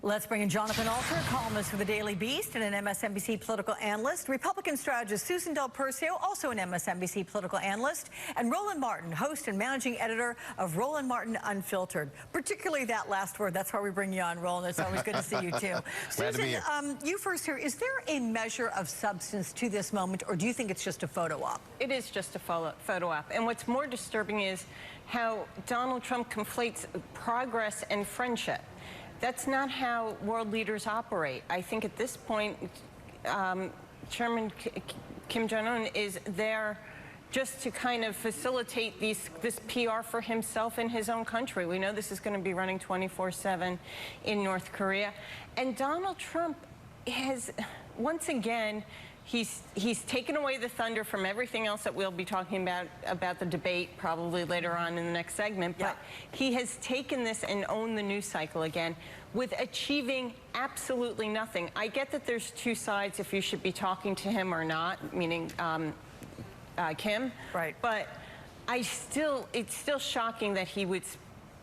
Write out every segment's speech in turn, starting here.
Let's bring in Jonathan Alter, columnist for the Daily Beast and an MSNBC political analyst. Republican strategist Susan Del Percio, also an MSNBC political analyst. And Roland Martin, host and managing editor of Roland Martin Unfiltered. Particularly that last word. That's why we bring you on, Roland. It's always good to see you, too. Susan, you first here. Is there a measure of substance to this moment, or do you think it's just a photo op? It is just a photo op. And what's more disturbing is how Donald Trump conflates progress and friendship. That's not how world leaders operate. I think at this point, Chairman Kim Jong Un is there just to kind of facilitate this PR for himself in his own country. We know this is going to be running 24/7 in North Korea. And Donald Trump has, once again, he's taken away the thunder from everything else that we'll be talking about the debate probably later on in the next segment. But he has taken this and owned the news cycle again with achieving absolutely nothing. I get that there's two sides if you should be talking to him or not, meaning Kim. Right. But it's still shocking that he would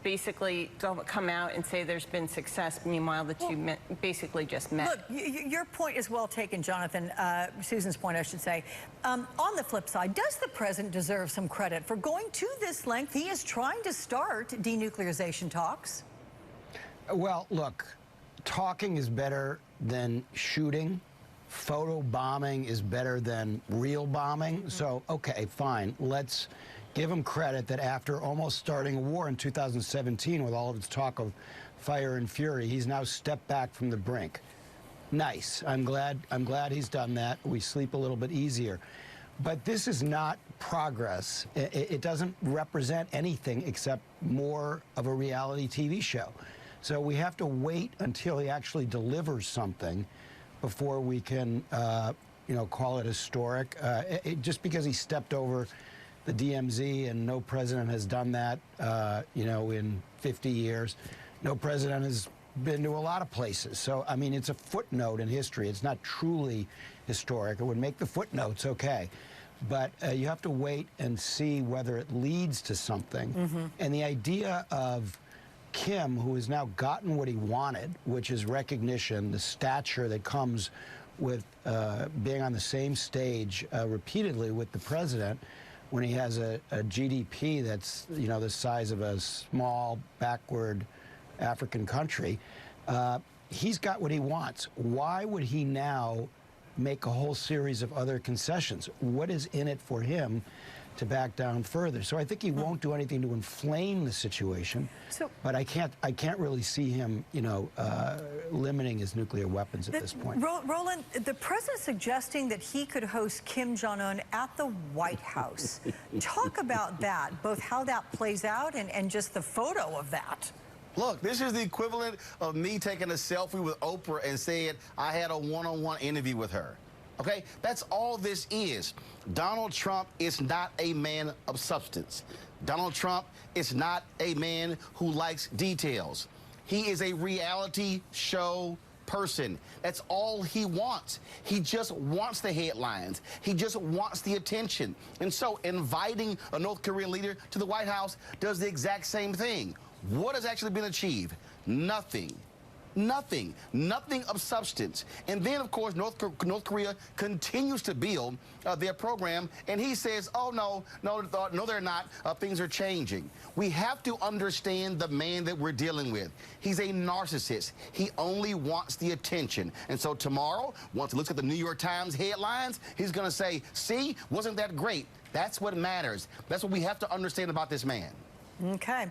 basically come out and say there's been success. Meanwhile, the two basically just met. Look, your point is well taken, Jonathan. Susan's point, I should say. On the flip side, does the president deserve some credit for going to this length? He is trying to start denuclearization talks. Well, look, talking is better than shooting. Photo bombing is better than real bombing. So, okay, fine. Let's give him credit that after almost starting a war in 2017 with all of its talk of fire and fury, he's now stepped back from the brink. Nice. I'm glad he's done that. We sleep a little bit easier. But this is not progress. It doesn't represent anything except more of a reality TV show. So we have to wait until he actually delivers something before we can, call it historic. Just because he stepped over the DMZ, and no president has done that, in 50 years. No president has been to a lot of places. So, I mean, it's a footnote in history. It's not truly historic. It would make the footnotes okay. But you have to wait and see whether it leads to something. And the idea of Kim, who has now gotten what he wanted, which is recognition, the stature that comes with being on the same stage repeatedly with the president, when he has a GDP that's, the size of a small, backward African country, he's got what he wants. Why would he now make a whole series of other concessions? What is in it for him to back down further? So I think he won't do anything to inflame the situation, but I can't really see him, limiting his nuclear weapons at this point. Roland, the president suggesting that he could host Kim Jong Un at the White House. Talk about that, both how that plays out and just the photo of that. Look, this is the equivalent of me taking a selfie with Oprah and saying I had a one-on-one interview with her. Okay, that's all this is. Donald Trump is not a man of substance. Donald Trump is not a man who likes details. He is a reality show person. That's all he wants. He just wants the headlines. He just wants the attention. And so inviting a North Korean leader to the White House does the exact same thing. What has actually been achieved? Nothing. Nothing of substance. And then, of course, North Korea continues to build their program, and he says, oh, no, they're not. Things are changing. We have to understand the man that we're dealing with. He's a narcissist. He only wants the attention. And so tomorrow, once he looks at the New York Times headlines, he's going to say, see, wasn't that great? That's what matters. That's what we have to understand about this man. Okay.